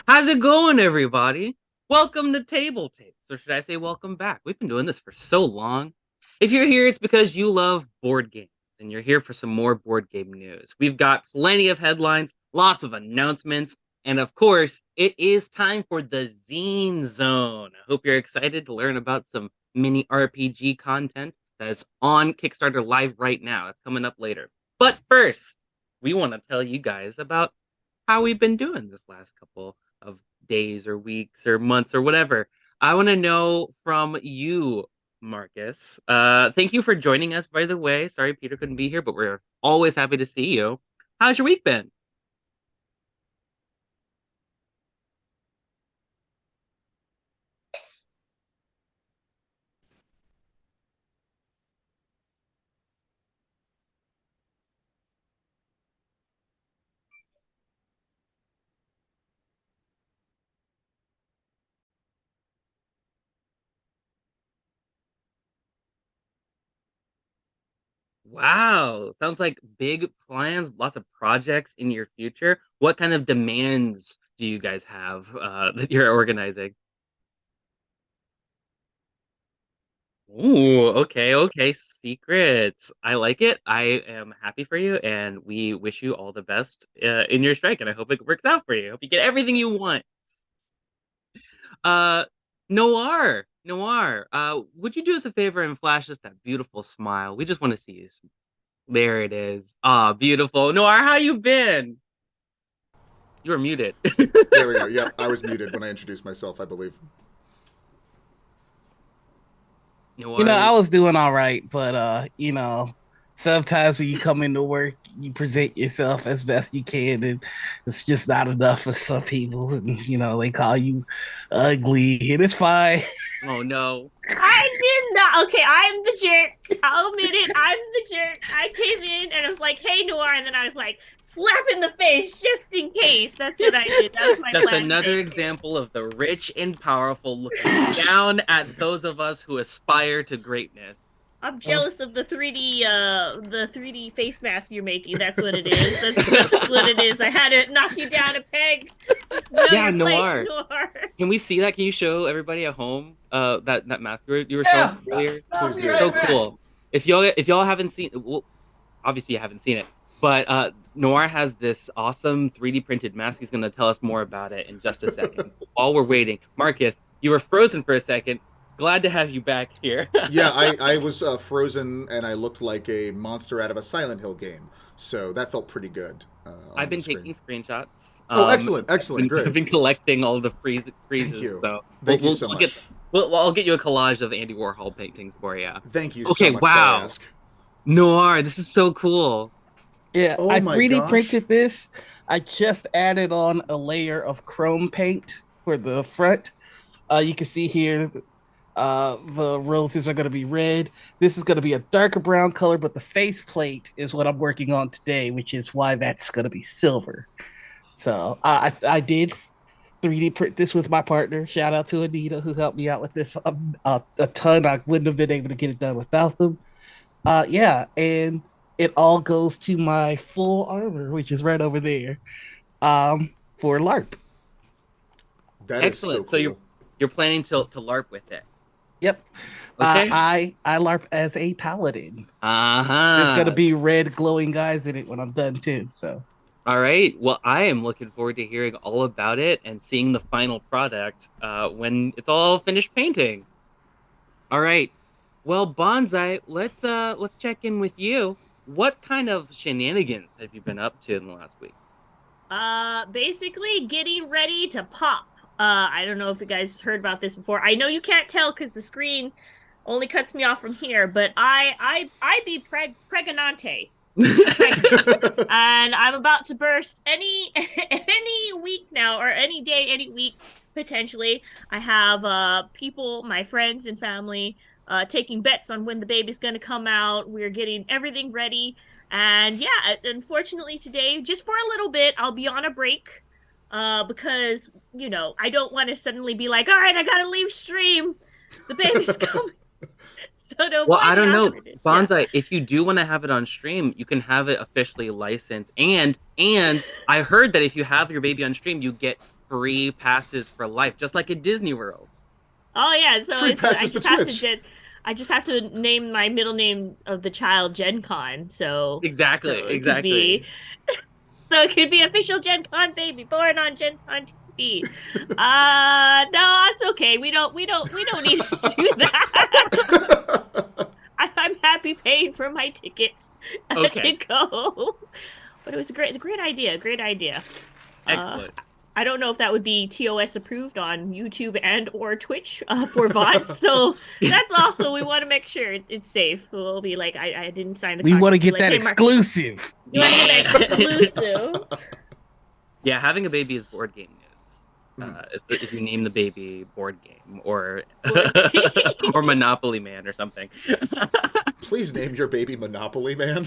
How's it going, everybody? Welcome to TableTakes, or should I say welcome back? We've been doing this for so long. If you're here, it's because you love board games, and you're here for some more board game news. We've got plenty of headlines, lots of announcements, and of course, it is time for the Zine Zone. I hope you're excited to learn about some mini RPG content that is on Kickstarter live right now. It's coming up later. But first, we want to tell you guys about how we've been doing this last couple of days or weeks or months or whatever. I want to know from you, Marcus. Thank you for joining us, by the way. Sorry Peter couldn't be here, but we're always happy to see you. How's your week been? Wow, sounds like big plans, lots of projects in your future. What kind of demands do you guys have that you're organizing? Ooh, okay. Secrets. I like it. I am happy for you, and we wish you all the best in your strike, and I hope it works out for you. Hope you get everything you want. Uh, Noir. Would you do us a favor and flash us that beautiful smile? We just want to see you. There it is. Ah, beautiful. Noir, how you been? You were muted. There we go. Yep, I was muted when I introduced myself, I believe. Noir. I was doing all right, but sometimes when you come into work, you present yourself as best you can, and it's just not enough for some people. And they call you ugly, and it's fine. Oh no. I did not. Okay, I'm the jerk. I'll admit it. I'm the jerk. I came in and I was like, "Hey, Noir," and then I was like, "Slap in the face, just in case." That's what I did. That was my That's plan another today. example of the rich and powerful looking down at those of us who aspire to greatness. I'm Oh, jealous of the 3D face mask you're making. That's what it is. That's what it is. I had to knock you down a peg. Just know Yeah, your place, Noir. Noir. Can we see that? Can you show everybody at home that mask you were showing yeah, earlier? I'll Please be do. right So back. cool. If y'all haven't seen, well, obviously you haven't seen it, but Noir has this awesome 3D printed mask. He's gonna tell us more about it in just a second. While we're waiting, Marcus, you were frozen for a second. Glad to have you back here. Yeah, I was frozen and I looked like a monster out of a Silent Hill game, so that felt pretty good I've on the been screen. taking screenshots. Oh, excellent, I've excellent, been, great. I've been collecting all the Thank freezes. you. So Thank you so we'll get much. I'll get you a collage of Andy Warhol paintings for you. Thank you so Okay, much, dare I wow. ask? Noir, this is so cool. Yeah, Oh I my 3D gosh. printed this. I just added on a layer of chrome paint for the front. You can see here the roses are going to be red. This is going to be a darker brown color, but the face plate is what I'm working on today, which is why that's going to be silver. So I did 3D print this with my partner. Shout out to Anita who helped me out with this a ton. I wouldn't have been able to get it done without them. Yeah, and it all goes to my full armor, which is right over there. For LARP. That is so Excellent. So cool. you're planning to LARP with it. Yep. Okay. I LARP as a paladin. There's gonna Uh-huh. be red glowing guys in it when I'm done too. So All right. Well, I am looking forward to hearing all about it and seeing the final product when it's all finished painting. All right. Well, Bonsai, let's check in with you. What kind of shenanigans have you been up to in the last week? Basically getting ready to pop. I don't know if you guys heard about this before. I know you can't tell because the screen only cuts me off from here, but I be pregnante. I'm pregnant, and I'm about to burst any any week now, or any day, any week potentially. I have people, my friends and family, taking bets on when the baby's gonna come out. We're getting everything ready. And yeah, unfortunately today, just for a little bit, I'll be on a break. Because I don't want to suddenly be like, all right, I gotta leave stream. The baby's coming. So to Well, I avoid the don't know, awkwardness, yeah. Bonsai. If you do want to have it on stream, you can have it officially licensed. And I heard that if you have your baby on stream, you get free passes for life, just like at Disney World. Oh yeah, so Free it's I passes to just have to Twitch. I just have to name my middle name of the child Gen Con. Exactly, So it could be exactly. so it could be official Gen Con baby born on Gen Con TV. No, it's okay. We don't need to do that. I'm happy paying for my tickets to Okay, go. But it was a great idea, great idea. Uh, excellent. I don't know if that would be TOS approved on YouTube and or Twitch for bots. So that's also we want to make sure it's safe. We'll be like, I didn't sign the We want to contract. Be get like, that hey, Mark, exclusive. you want to get that Yeah. exclusive? Yeah, having a baby is board game news. Mm. If you name the baby board game or Board game. or Monopoly Man or something. Please name your baby Monopoly Man.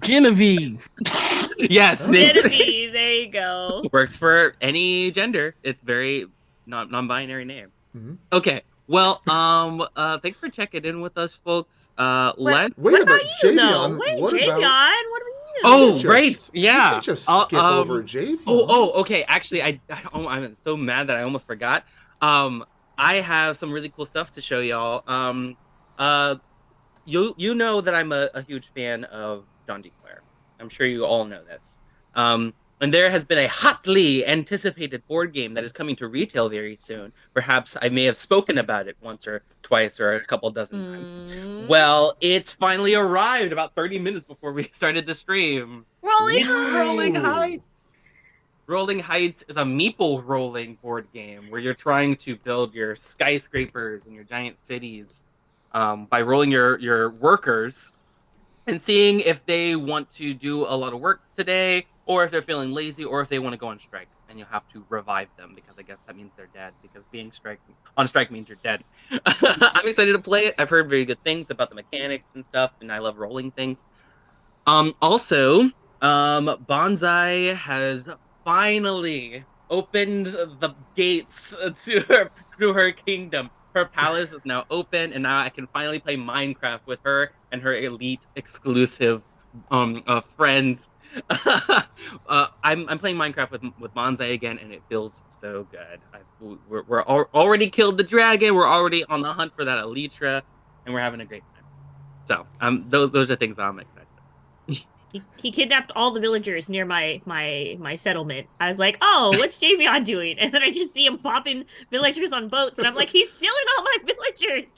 Genevieve. Yes, Oh. Genevieve, there you go. works for any gender. It's very non-binary name. Mhm. Okay. Well, thanks for checking in with us, folks. What Let's. Wait what a about minute, you though? Javion. Wait, What Javion, about? what about you? Oh, Just, right. You Yeah. can't just skip over Javion. Okay. Actually, I'm so mad that I almost forgot. Um, I have some really cool stuff to show y'all. Uh, you know that I'm a huge fan of John D. Clare. I'm sure you all know this. And there has been a hotly anticipated board game that is coming to retail very soon. Perhaps I may have spoken about it once or twice or a couple dozen times. Well, it's finally arrived about 30 minutes before we started the stream. Rolling It's Rolling Ooh. Heights. Rolling Heights is a meeple rolling board game where you're trying to build your skyscrapers and your giant cities by rolling your workers and seeing if they want to do a lot of work today or if they're feeling lazy or if they want to go on strike. And you'll have to revive them because I guess that means they're dead because being on strike means you're dead. I'm excited to play it. I've heard very good things about the mechanics and stuff, and I love rolling things. Also, Bonsai has finally opened the gates to her kingdom. Her palace is now open, and now I can finally play Minecraft with her and her elite exclusive friends. I'm playing Minecraft with Bonsai again, and it feels so good. We're already killed the dragon. We're already on the hunt for that Elytra, and we're having a great time. So those are things that I'm excited. He kidnapped all the villagers near my settlement. I was like, oh, what's Javion doing? And then I just see him popping villagers on boats, and I'm like, he's stealing all my villagers.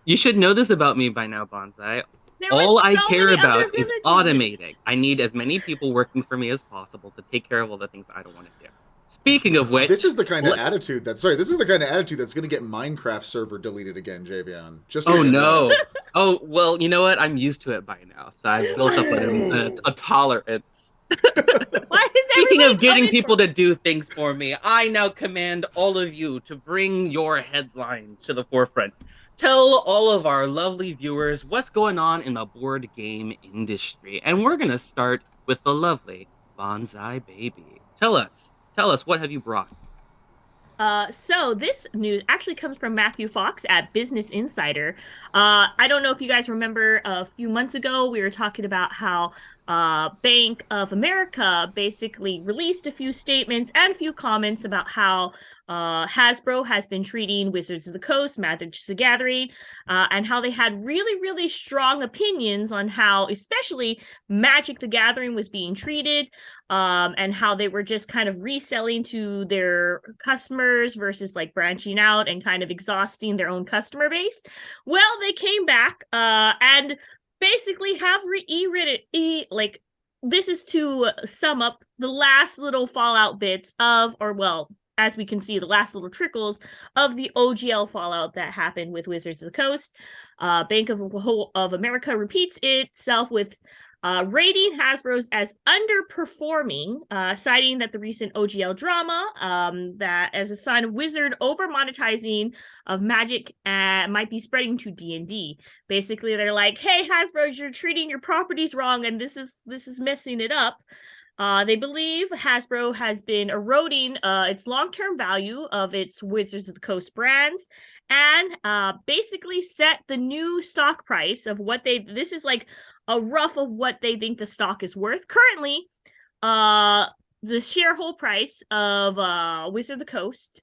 You should know this about me by now, Bonsai. There All was I so care many other about is villagers. automating. I need as many people working for me as possible to take care of all the things I don't want to do. Speaking of which, This is the kind of attitude that's This is the kind of attitude that's going to get Minecraft server deleted again, Javion. Just so oh you know. no. Oh well, you know what? I'm used to it by now, so I've built up a tolerance. Why is Speaking everybody of getting coming people for- to do things for me, I now command all of you to bring your headlines to the forefront. Tell all of our lovely viewers what's going on in the board game industry. And we're going to start with the lovely Bonsai Baby. Tell us, what have you brought? So this news actually comes from Matthew Fox at Business Insider. I don't know if you guys remember a few months ago, we were talking about how Bank of America basically released a few statements and a few comments about how Hasbro has been treating Wizards of the Coast, Magic the Gathering, and how they had really, really strong opinions on how, especially Magic the Gathering was being treated, and how they were just kind of reselling to their customers versus like branching out and kind of exhausting their own customer base. Well, they came back and basically have like this is to sum up the last little fallout bits of, or well, as we can see, the last little trickles of the OGL fallout that happened with Wizards of the Coast. Bank of America repeats itself with rating Hasbro's as underperforming, citing that the recent OGL drama that as a sign of Wizard over monetizing of Magic might be spreading to D&D. Basically, they're like, "Hey, Hasbro, you're treating your properties wrong, and this is messing it up." They believe Hasbro has been eroding its long-term value of its Wizards of the Coast brands and basically set the new stock price of what this is like a rough of what they think the stock is worth. Currently, the share whole price of Wizard of the Coast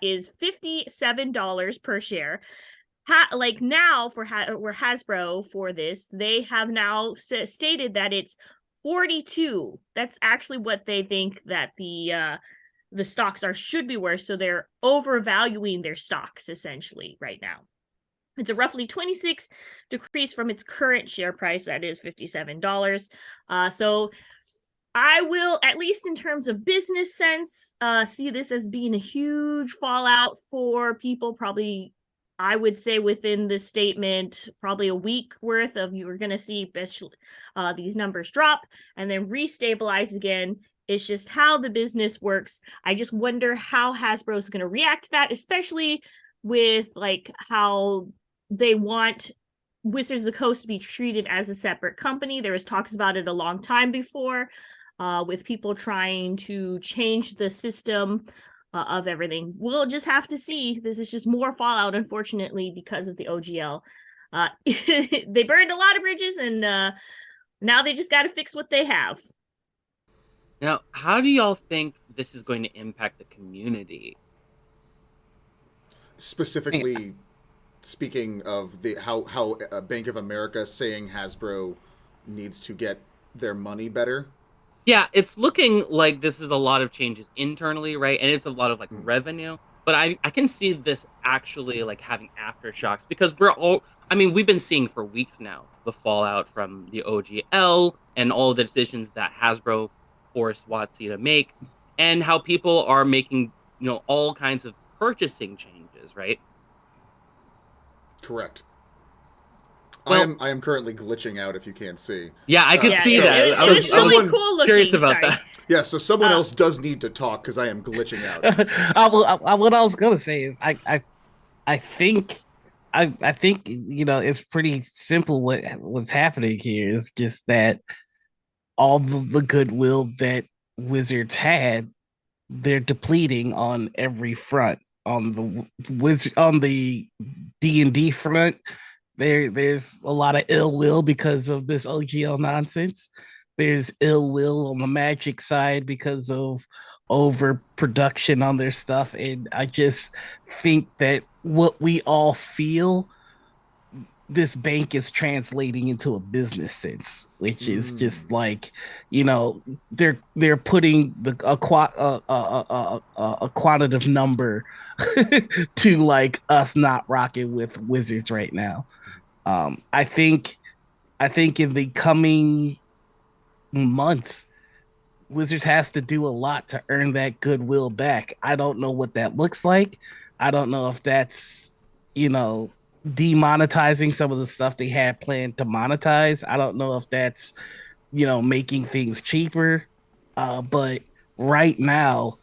is $57 per share. Like now for Hasbro for this, they have now stated that it's 42. That's actually what they think that the stocks should be worth. So they're overvaluing their stocks essentially right now. It's a roughly 26 decrease from its current share price, that is $57. So I will, at least in terms of business sense, see this as being a huge fallout for people. Probably, I would say within this statement, probably a week worth of you are going to see these numbers drop and then restabilize again. It's just how the business works. I just wonder how Hasbro is going to react to that, especially with like how they want Wizards of the Coast to be treated as a separate company. There was talks about it a long time before, with people trying to change the system of everything. We'll just have to see. This is just more fallout, unfortunately, because of the OGL. They burned a lot of bridges, and now they just got to fix what they have. Now, how do y'all think this is going to impact the community? Specifically, speaking of the how Bank of America saying Hasbro needs to get their money better. Yeah, it's looking like this is a lot of changes internally, right? And it's a lot of like revenue. But I can see this actually like having aftershocks because we've been seeing for weeks now the fallout from the OGL and all the decisions that Hasbro forced WotC to make, and how people are making, all kinds of purchasing changes, right? Correct. Well, I am currently glitching out if you can't see. Yeah, I could see that. It was really cool looking. Curious about that. Yeah, so someone else does need to talk because I am glitching out. What I was gonna say is I think it's pretty simple. What's happening here is just that all the goodwill that Wizards had, they're depleting on every front. On the D&D front, there's a lot of ill will because of this OGL nonsense. There's ill will on the Magic side because of overproduction on their stuff, and I just think that what we all feel, this bank is translating into a business sense, which is just like, they're putting a quantitative number to like us not rocking with Wizards right now. I think in the coming months, Wizards has to do a lot to earn that goodwill back. I don't know what that looks like. I don't know if that's, demonetizing some of the stuff they had planned to monetize. I don't know if that's, making things cheaper. But right now,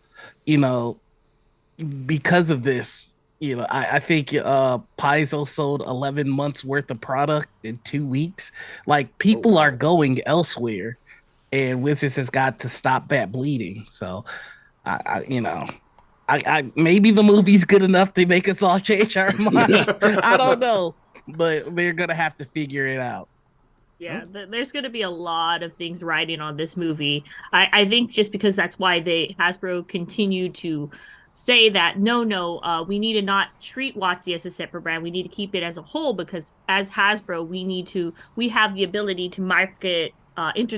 because of this, I think Paizo sold 11 months worth of product in 2 weeks. Like, people are going elsewhere, and Wizards has got to stop that bleeding. So, I maybe the movie's good enough to make us all change our mind. I don't know, but they're gonna have to figure it out. Yeah, there's going to be a lot of things riding on this movie. I think just because that's why Hasbro continued to say that no, we need to not treat WotC as a separate brand. We need to keep it as a whole, because as Hasbro, we have the ability to market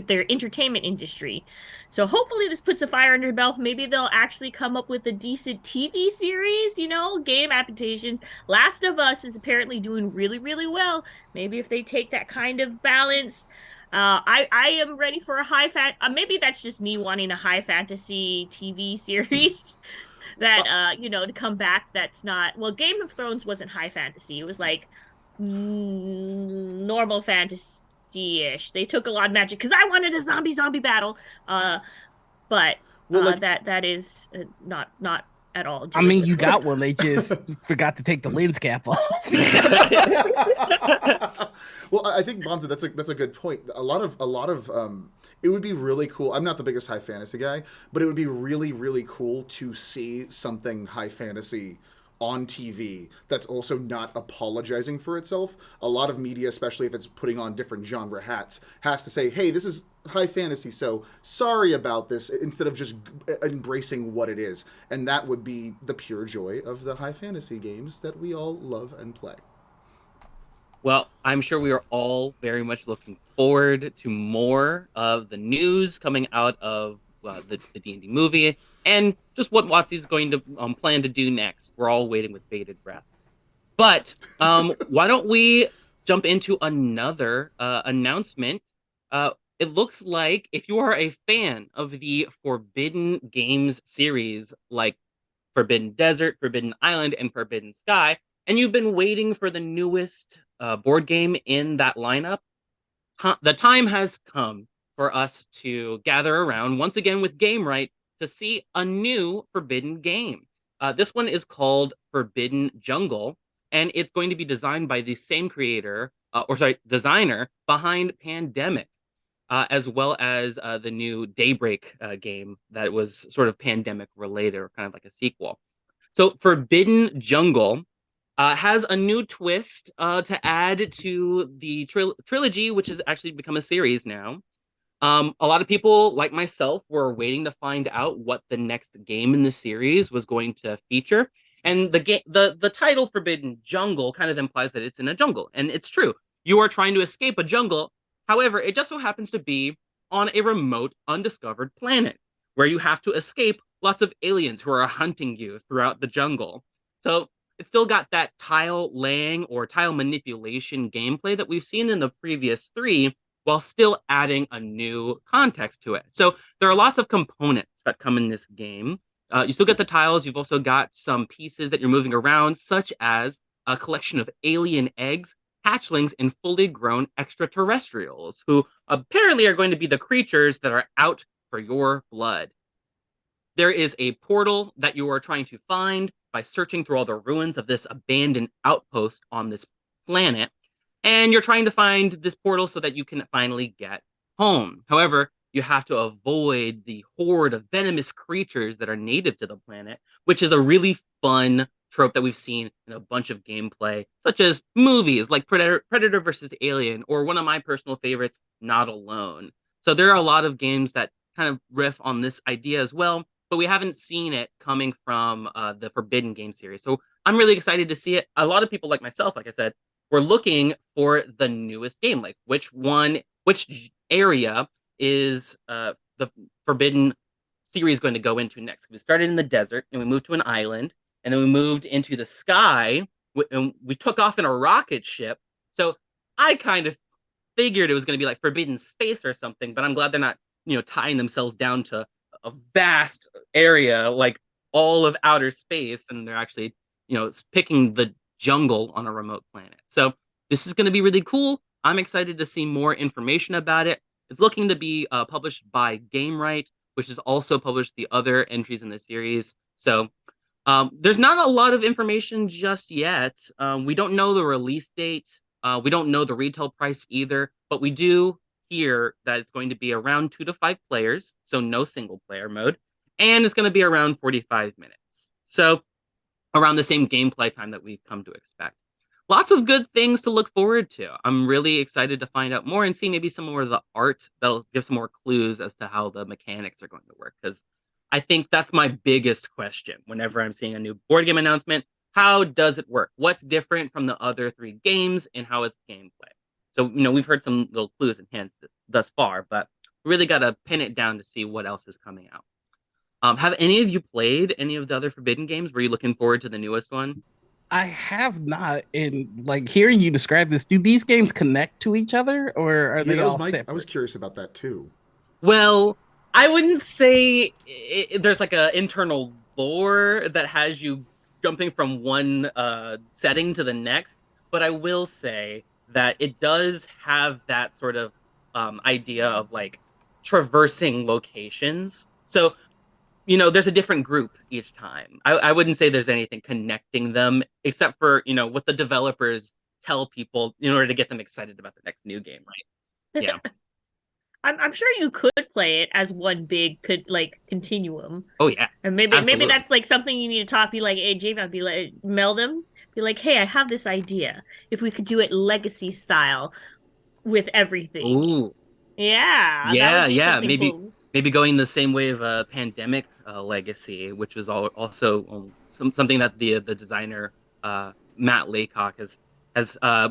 their entertainment industry. So hopefully this puts a fire under their belt. Maybe they'll actually come up with a decent TV series, game adaptations. Last of Us is apparently doing really, really well. Maybe if they take that kind of balance. I am ready for a maybe that's just me wanting a high fantasy TV series that to come back. That's not, well, Game of Thrones wasn't high fantasy. It was like normal fantasy-ish. They took a lot of magic because I wanted a zombie battle. But that is not at all. I mean, you got one. They just forgot to take the lens cap off. Well, I think Bonza, that's a good point. A lot of it would be really cool. I'm not the biggest high fantasy guy, but it would be really, really cool to see something high fantasy on TV that's also not apologizing for itself. A lot of media, especially if it's putting on different genre hats, has to say, hey, this is high fantasy, so sorry about this, instead of just embracing what it is. And that would be the pure joy of the high fantasy games that we all love and play. Well, I'm sure we are all very much looking forward to more of the news coming out of the D&D movie and just what WotC's going to plan to do next. We're all waiting with bated breath. But why don't we jump into another announcement? It looks like if you are a fan of the Forbidden Games series, like Forbidden Desert, Forbidden Island, and Forbidden Sky, and you've been waiting for the newest board game in that lineup, the time has come for us to gather around once again with Game Right to see a new Forbidden game. This one is called Forbidden Jungle, and it's going to be designed by the same creator, designer behind Pandemic, as well as the new Daybreak game that was sort of pandemic related or kind of like a sequel. So, Forbidden Jungle has a new twist to add to the trilogy, which has actually become a series now. A lot of people, like myself, were waiting to find out what the next game in the series was going to feature. And the title Forbidden Jungle kind of implies that it's in a jungle, and it's true. You are trying to escape a jungle. However, it just so happens to be on a remote, undiscovered planet where you have to escape lots of aliens who are hunting you throughout the jungle. So it's still got that tile laying or tile manipulation gameplay that we've seen in the previous three, while still adding a new context to it. So there are lots of components that come in this game. You still get the tiles. You've also got some pieces that you're moving around, such as a collection of alien eggs, hatchlings, and fully grown extraterrestrials, who apparently are going to be the creatures that are out for your blood. There is a portal that you are trying to find by searching through all the ruins of this abandoned outpost on this planet. And you're trying to find this portal so that you can finally get home. However, you have to avoid the horde of venomous creatures that are native to the planet, which is a really fun trope that we've seen in a bunch of gameplay, such as movies like Predator versus Alien, or one of my personal favorites, Not Alone. So there are a lot of games that kind of riff on this idea as well, but we haven't seen it coming from the Forbidden Game series. So I'm really excited to see it. A lot of people like myself, like I said, we're looking for the newest game, like which area is the Forbidden series going to go into next. We started in the desert, and we moved to an island, and then we moved into the sky, and we took off in a rocket ship. So I kind of figured it was going to be like Forbidden Space or something, but I'm glad they're not, tying themselves down to a vast area like all of outer space, and they're actually, picking the jungle on a remote planet. So this is going to be really cool. I'm excited to see more information about it. It's looking to be published by Game Right, which has also published the other entries in the series. So there's not a lot of information just yet. We don't know the release date. We don't know the retail price either, but we do hear that it's going to be around 2 to 5 players, so no single player mode, and it's going to be around 45 minutes. So around the same gameplay time that we've come to expect. Lots of good things to look forward to. I'm really excited to find out more and see maybe some more of the art that'll give some more clues as to how the mechanics are going to work. Because I think that's my biggest question whenever I'm seeing a new board game announcement. How does it work? What's different from the other 3 games, and how is gameplay? So, we've heard some little clues and hints thus far, but we really got to pin it down to see what else is coming out. Have any of you played any of the other Forbidden games? Were you looking forward to the newest one? I have not. And like hearing you describe this, do these games connect to each other, or are Yeah, they that was all separate? I was curious about that too. Well, I wouldn't say there's like a internal lore that has you jumping from one setting to the next, but I will say that it does have that sort of idea of like traversing locations. So there's a different group each time. I wouldn't say there's anything connecting them except for, what the developers tell people in order to get them excited about the next new game, right? Yeah. I'm sure you could play it as one big could like continuum. Oh yeah, And maybe absolutely. that's like something you need to talk. Be like, hey, Jamie, I'd be like, mail them. Be like, hey, I have this idea. If we could do it legacy style with everything. Ooh, Yeah, that would yeah, be yeah. something Maybe cool. going the same way of pandemic legacy, which was also something that the designer Matt Laycock has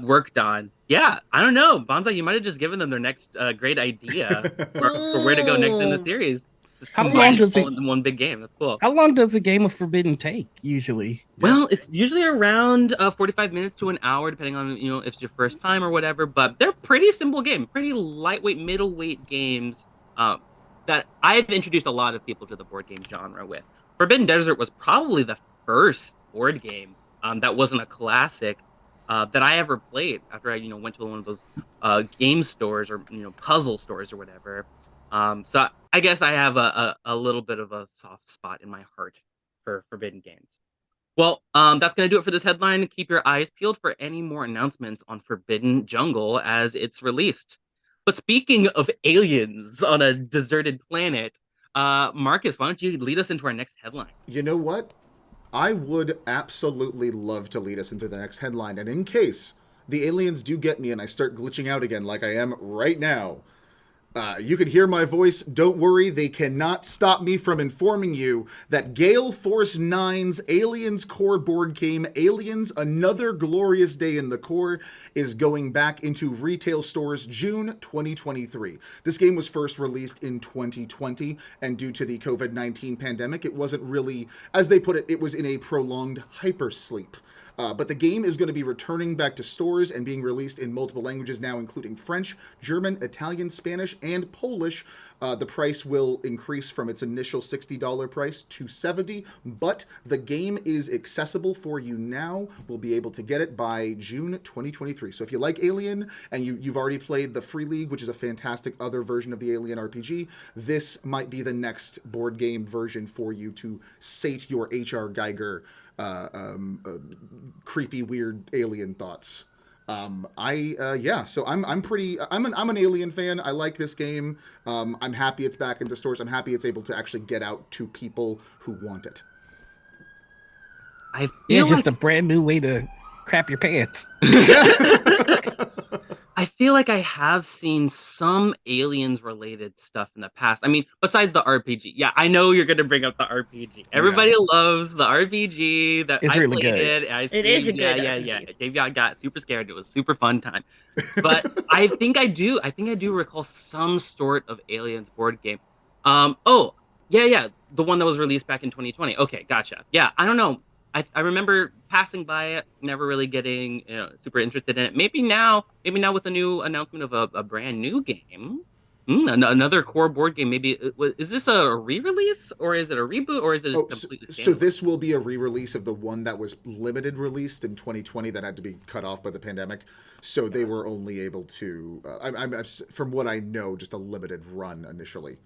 worked on. Yeah, I don't know, Bonsai. You might have just given them their next great idea for where to go next in the Ooh. series. Just How combine long it does all it into one big game. That's cool. how long does a game of Forbidden take usually? Yeah. Well, it's usually around 45 minutes to an hour, depending on if it's your first time or whatever. But they're pretty simple game, pretty lightweight, middleweight games um, that I've introduced a lot of people to the board game genre with. Forbidden Desert was probably the first board game that wasn't a classic that I ever played after I went to one of those game stores or puzzle stores or whatever. So I guess I have a little bit of a soft spot in my heart for Forbidden games. Well, that's going to do it for this headline. Keep your eyes peeled for any more announcements on Forbidden Jungle as it's released. But speaking of aliens on a deserted planet, Marcus, why don't you lead us into our next headline? You know what? I would absolutely love to lead us into the next headline. And in case the aliens do get me and I start glitching out again like I am right now, you can hear my voice. Don't worry, they cannot stop me from informing you that Gale Force 9's Aliens Core board game, Aliens Another Glorious Day in the Core, is going back into retail stores June 2023. This game was first released in 2020, and due to the COVID-19 pandemic, it wasn't really, as they put it, it was in a prolonged hypersleep. But the game is going to be returning back to stores and being released in multiple languages now, including French, German, Italian, Spanish, and Polish. The price will increase from its initial $60 price to $70, but the game is accessible for you now. We'll be able to get it by June 2023. So if you like Alien and you've already played the Free League, which is a fantastic other version of the Alien RPG, this might be the next board game version for you to sate your H.R. Geiger creepy, weird alien thoughts. So I'm an Alien fan. I like this game. I'm happy it's back into stores. I'm happy it's able to actually get out to people who want it. I Yeah, feel just like a brand new way to crap your pants. I feel like I have seen some aliens related stuff in the past. I mean, besides the RPG. Yeah, I know you're gonna bring up the RPG. Everybody loves the RPG that It's I really played good. it. I It is a screamed, yeah, good yeah, RPG. yeah. Davey got super scared. It was super fun time. But I think I do. I think I do recall some sort of aliens board game. Oh, yeah, yeah. The one that was released back in 2020. Okay, gotcha. Yeah, I don't know. I remember passing by it, never really getting super interested in it. Maybe now with a new announcement of a brand new game, another core board game. Maybe is this a re-release or is it a reboot or is it Oh, completely so standalone? this will be a re-release of the one that was limited released in 2020 that had to be cut off by the pandemic. So they were only able to, from what I know, just a limited run initially.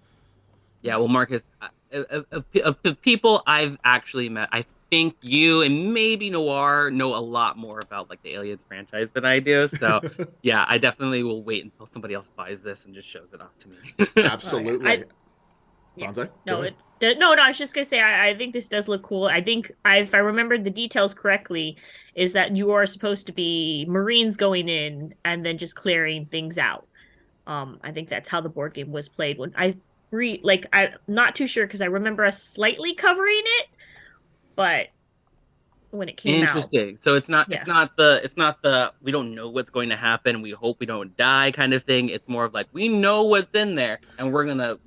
Yeah, well, Marcus, of the people I've actually met, I think you and maybe Noir know a lot more about like the Aliens franchise than I do. So, yeah, I definitely will wait until somebody else buys this and just shows it off to me. Oh yeah, Absolutely. yeah. Bonsai, go No, ahead. no. I was just gonna say I think this does look cool. I think if I remember the details correctly, is that you are supposed to be Marines going in and then just clearing things out. I think that's how the board game was played when I'm not too sure because I remember us slightly covering it, but when it came out, Interesting. So yeah. it's not the we don't know what's going to happen. We hope we don't die kind of thing. It's more of like we know what's in there and we're gonna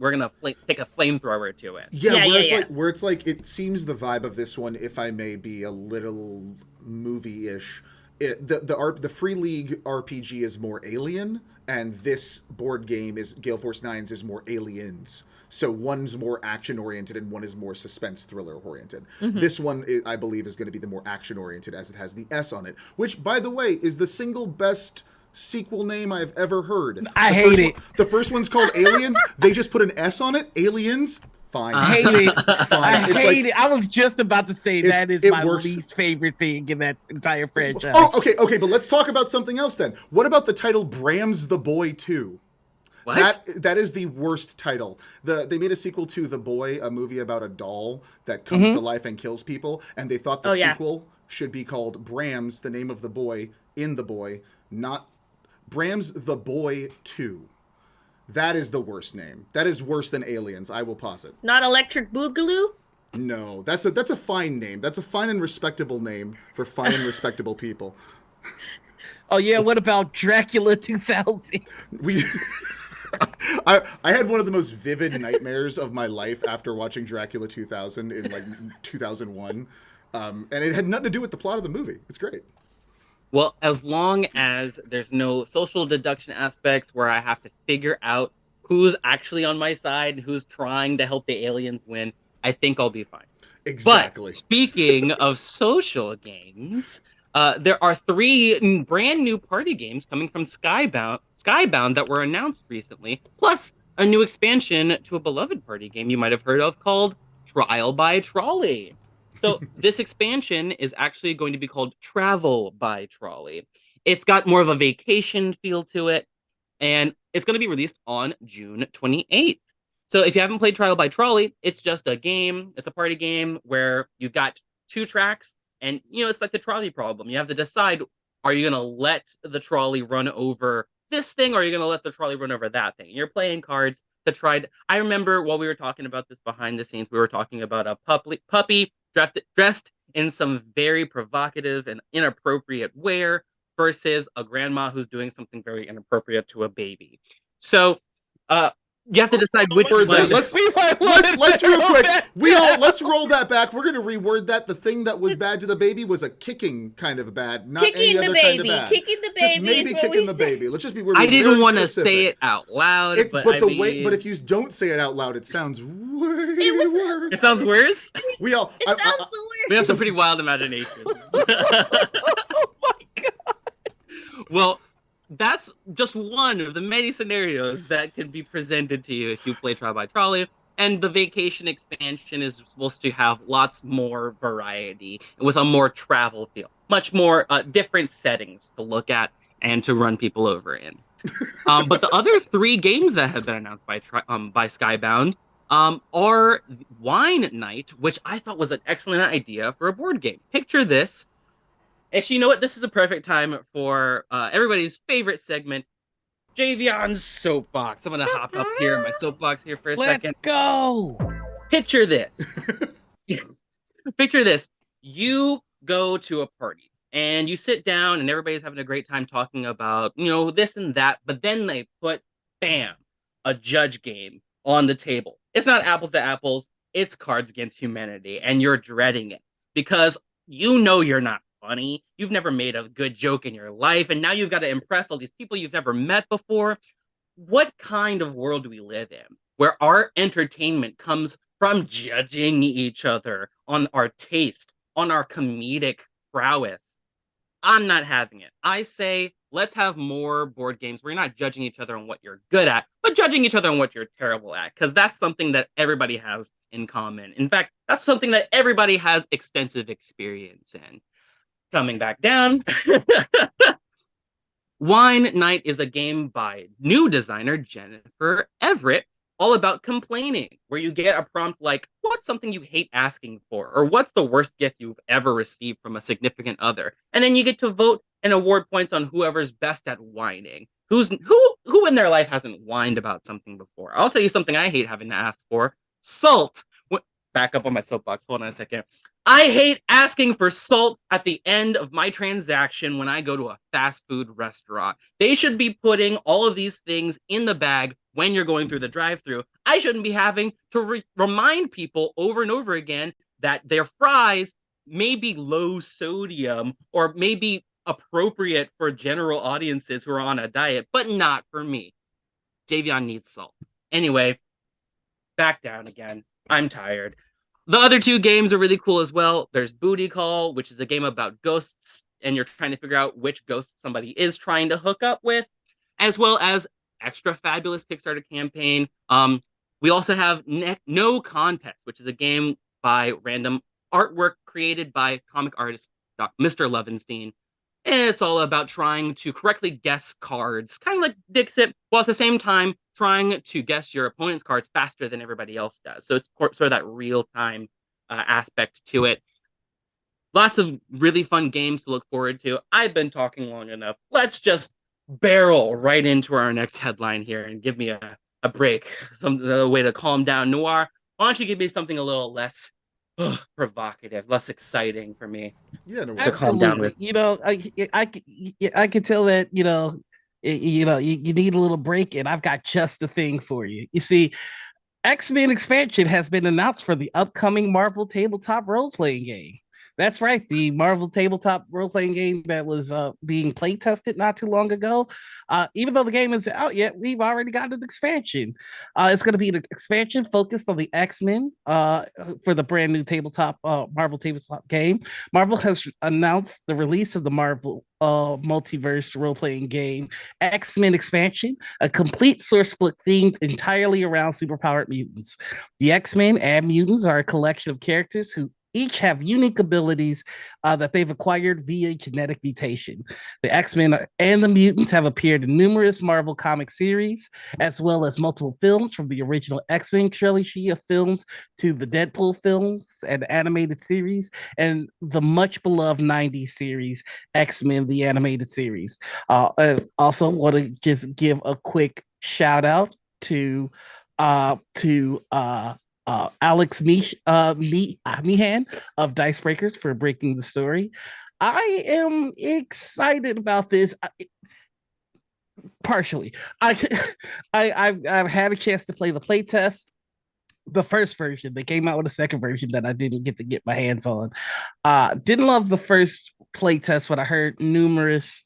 take a flamethrower to it. Yeah, Yeah, yeah, yeah. where it's like it seems the vibe of this one, if I may be a little movie-ish, the Free League RPG is more alien, and this board game is Gale Force 9's is more aliens. So one's more action oriented and one is more suspense thriller oriented. Hmm. This one, I believe, is going to be the more action oriented as it has the S on it, which, by the way, is the single best sequel name I've ever heard. I hate it. The first one's called Aliens. They just put an S on it. Aliens. Fine. I hate it. Fine. I It's hate like, it. I was just about to say that is it my works. least favorite thing in that entire franchise. Oh, okay, but let's talk about something else then. What about the title Bram's the Boy 2? What? That is the worst title. They made a sequel to The Boy, a movie about a doll that comes to Mm-hmm. life and kills people, and they thought the Oh yeah. sequel should be called Brams, the name of the boy in The Boy, not Brams the Boy 2. That is the worst name. That is worse than Aliens, I will posit. Not Electric Boogaloo? No, that's a fine name. That's a fine and respectable name for fine and respectable people. Oh yeah, what about Dracula 2000? We I had one of the most vivid nightmares of my life after watching Dracula 2000 in like 2001. And it had nothing to do with the plot of the movie. It's great. Well, as long as there's no social deduction aspects where I have to figure out who's actually on my side and who's trying to help the aliens win, I think I'll be fine. But Exactly. speaking of social games, there are three brand new party games coming from Skybound that were announced recently, plus a new expansion to a beloved party game you might have heard of called Trial by Trolley. So this expansion is actually going to be called Travel by Trolley. It's got more of a vacation feel to it, and it's going to be released on June 28th. So if you haven't played Trial by Trolley, it's just a game. It's a party game where you've got two tracks, and it's like the trolley problem. You have to decide: are you going to let the trolley run over this thing, or are you going to let the trolley run over that thing? You're playing cards to try. I remember while we were talking about this behind the scenes, we were talking about a puppy dressed in some very provocative and inappropriate wear versus a grandma who's doing something very inappropriate to a baby. So, you have to decide which Word that. one. Let's real quick. Let's roll that back. We're gonna reword that. The thing that was bad to the baby was a kicking kind of bad, not Kicking any the other baby. kind of bad. Kicking the baby. Just maybe is what kicking we the said. baby. Let's just be. I didn't want to say it out loud, but I mean, but if you don't say it out loud, it sounds way worse. it sounds worse. We all. It sounds so We weird. have some pretty wild imaginations. Oh my god. Well, that's just one of the many scenarios that can be presented to you if you play Trial by Trolley. And the vacation expansion is supposed to have lots more variety with a more travel feel, much more different settings to look at and to run people over in. But the other three games that have been announced by Skybound are Wine Night, which I thought was an excellent idea for a board game. Picture this. Actually, you know what? This is a perfect time for everybody's favorite segment, Javion's soapbox. I'm gonna hop up here in my soapbox here for a Let's second. go. Picture this. Picture this. You go to a party and you sit down and everybody's having a great time talking about, this and that, but then they put, bam, a judge game on the table. It's not apples to apples, it's Cards Against Humanity, and you're dreading it because you're not funny. You've never made a good joke in your life, and now you've got to impress all these people you've never met before. What kind of world do we live in where our entertainment comes from judging each other on our taste, on our comedic prowess? I'm not having it. I say let's have more board games where you're not judging each other on what you're good at, but judging each other on what you're terrible at, because that's something that everybody has in common. In fact, that's something that everybody has extensive experience in. Coming back down. Wine Night is a game by new designer Jennifer Everett, all about complaining, where you get a prompt like, what's something you hate asking for? Or what's the worst gift you've ever received from a significant other? And then you get to vote and award points on whoever's best at whining. Who in their life hasn't whined about something before? I'll tell you something I hate having to ask for. Salt. Back up on my soapbox. Hold on a second. I hate asking for salt at the end of my transaction when I go to a fast food restaurant. They should be putting all of these things in the bag when you're going through the drive-thru. I shouldn't be having to remind people over and over again that their fries may be low sodium or may be appropriate for general audiences who are on a diet, but not for me. Javion needs salt. Anyway, back down again. I'm tired. The other two games are really cool as well. There's Booty Call, which is a game about ghosts, and you're trying to figure out which ghost somebody is trying to hook up with, as well as Extra Fabulous Kickstarter campaign. We also have No Context, which is a game by random artwork created by comic artist Mr. Levinstein. And it's all about trying to correctly guess cards, kind of like Dixit, while at the same time trying to guess your opponent's cards faster than everybody else does. So it's sort of that real time aspect to it. Lots of really fun games to look forward to. I've been talking long enough. Let's just barrel right into our next headline here and give me a break, some way to calm down. Noir, why don't you give me something a little less provocative, less exciting for me Yeah, no to worries. calm down Absolutely. with? I can tell that, you need a little break, and I've got just the thing for you. You see, X-Men expansion has been announced for the upcoming Marvel tabletop role-playing game. That's right, the Marvel tabletop role-playing game that was being play tested not too long ago. Even though the game isn't out yet, we've already got an expansion. It's going to be an expansion focused on the X-Men for the brand new tabletop Marvel tabletop game. Marvel has announced the release of the Marvel multiverse role-playing game X-Men expansion, a complete source book themed entirely around superpowered mutants. The X-Men and mutants are a collection of characters who each have unique abilities that they've acquired via genetic mutation. The X-Men and the mutants have appeared in numerous Marvel comic series, as well as multiple films, from the original X-Men trilogy of films to the Deadpool films and animated series, and the much beloved 90s series, X-Men, the animated series. Also, want to just give a quick shout out to Alex Meehan of Dice Breakers for breaking the story. I am excited about this. Partially, I, I've had a chance to play the playtest, the first version. They came out with a second version that I didn't get to get my hands on. Didn't love the first playtest, but I heard numerous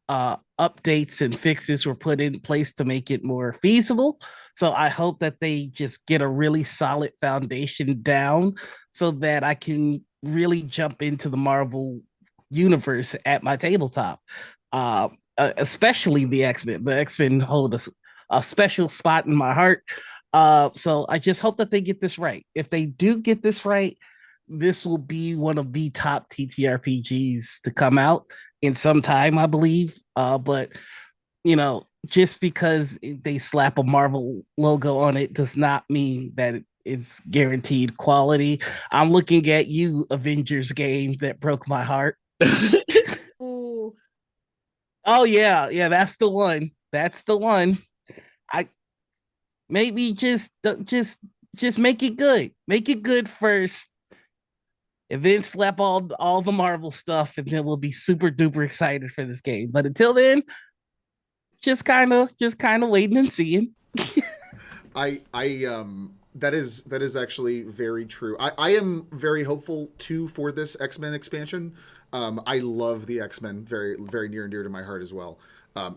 updates and fixes were put in place to make it more feasible. So I hope that they just get a really solid foundation down so that I can really jump into the Marvel universe at my tabletop. Especially the X-Men. The X-Men hold a special spot in my heart. So I just hope that they get this right. If they do get this right, this will be one of the top TTRPGs to come out in some time, I believe. But just because they slap a Marvel logo on it does not mean that it's guaranteed quality. I'm looking at you, Avengers game that broke my heart. Ooh. Oh yeah, that's the one. That's the one. I maybe just make it good. Make it good first, and then slap all the Marvel stuff, and then we'll be super duper excited for this game. But until then, just kind of waiting and seeing. I that is actually very true. I am very hopeful too for this X-Men expansion. I love the X-Men, very very near and dear to my heart as well.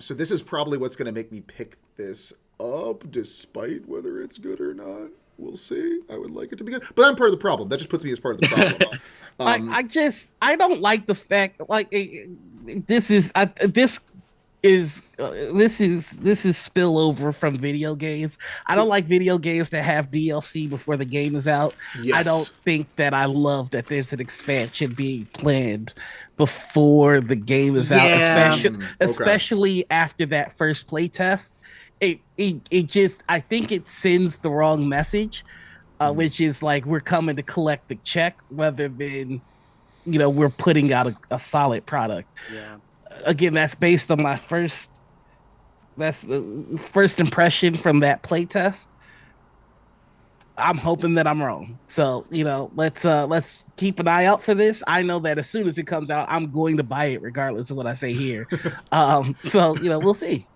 So this is probably what's going to make me pick this up, despite whether it's good or not. We'll see. I would like it to be good, but I'm part of the problem. That just puts me as part of the problem. I don't like the fact like this is this is spillover from video games. I don't like video games that have DLC before the game is out. I don't Yes. think that I love that there's an expansion being planned before the game is out, Yeah. Okay. especially after that first playtest. It just I think it sends the wrong message, which is like we're coming to collect the check rather than we're putting out a solid product. Yeah. Again, that's based on my that's first impression from that playtest. I'm hoping that I'm wrong. So, let's keep an eye out for this. I know that as soon as it comes out, I'm going to buy it regardless of what I say here. So, we'll see.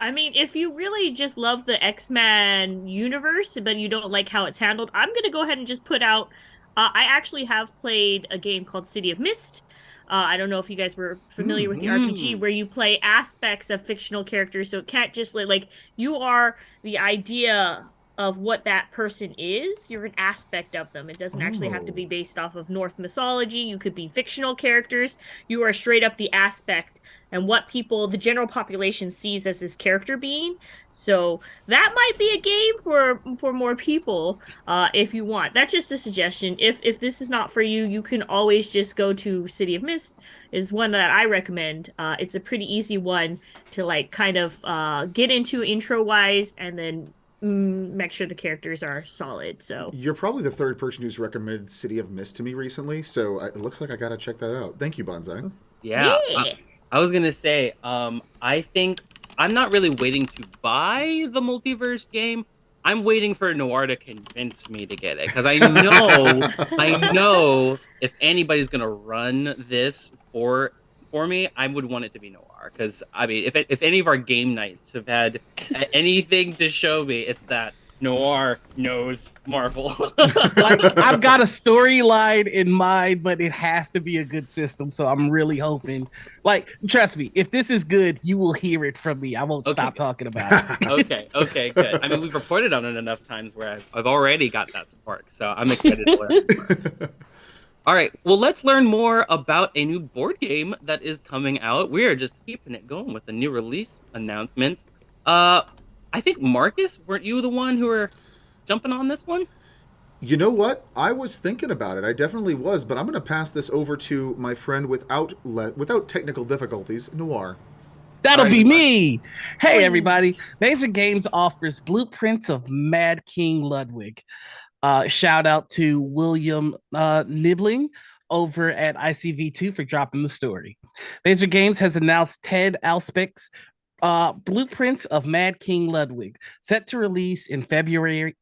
I mean, if you really just love the X-Men universe, but you don't like how it's handled, I'm gonna go ahead and just put out. I actually have played a game called City of Mist. I don't know if you guys were familiar with the RPG where you play aspects of fictional characters, so it can't just like you are the idea of what that person is. You're an aspect of them. It doesn't actually have to be Oh. based off of Norse mythology. You could be fictional characters. You are straight up the aspect and what people, the general population, sees as this character being. So that might be a game for more people, if you want. That's just a suggestion. If this is not for you, you can always just go to City of Mist. Is one that I recommend. It's a pretty easy one to like kind of get into intro wise, and then make sure the characters are solid. So You're probably the third person who's recommended City of Mist to me recently, so it looks like I gotta check that out. Thank you, Bonsai. Yeah, yeah. I was gonna say, I think I'm not really waiting to buy the multiverse game. I'm waiting for Noir to convince me to get it because I know if anybody's gonna run this for me, I would want it to be Noir. Because I mean, if any of our game nights have had anything to show me, it's that Noir knows Marvel. Like I've got a storyline in mind, but it has to be a good system. So I'm really hoping. Like, trust me, if this is good, you will hear it from me. I won't Okay. stop talking about it. Okay, good. I mean, we've reported on it enough times where I've already got that spark, so I'm excited to learn more. All right, well, let's learn more about a new board game that is coming out. We are just keeping it going with the new release announcements. Uh, I think Marcus, weren't you the one who were jumping on this one? You know what? I was thinking about it. I definitely was, but I'm going to pass this over to my friend without technical difficulties, Noir. That'll Alrighty, be Mark. me. Hey, Boing. everybody. Laser Games offers blueprints of Mad King Ludwig. Shout out to William Nibbling over at ICV2 for dropping the story. Laser Games has announced Ted Alspec's blueprints of Mad King Ludwig, set to release in February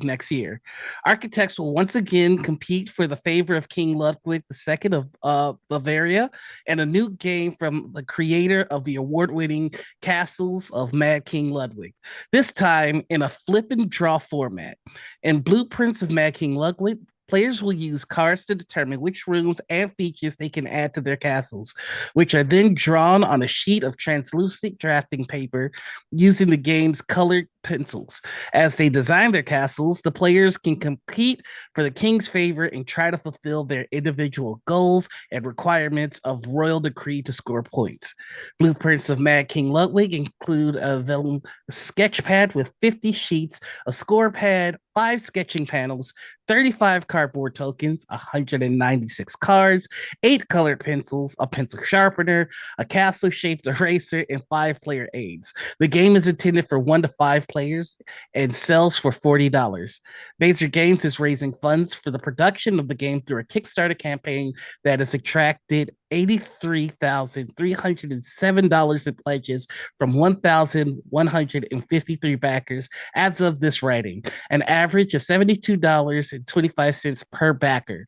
next year. Architects will once again compete for the favor of King Ludwig II of Bavaria and a new game from the creator of the award-winning Castles of Mad King Ludwig, this time in a flip and draw format. In Blueprints of Mad King Ludwig, players will use cards to determine which rooms and features they can add to their castles, which are then drawn on a sheet of translucent drafting paper using the game's colored pencils. As they design their castles, the players can compete for the king's favor and try to fulfill their individual goals and requirements of royal decree to score points. Blueprints of Mad King Ludwig include a vellum sketch pad with 50 sheets, a score pad, 5 sketching panels, 35 cardboard tokens, 196 cards, 8 colored pencils, a pencil sharpener, a castle shaped eraser, and 5 player aids. The game is intended for 1 to 5 players and sells for $40. Laser Games is raising funds for the production of the game through a Kickstarter campaign that has attracted $83,307 in pledges from 1,153 backers as of this writing, an average of $72.25 per backer.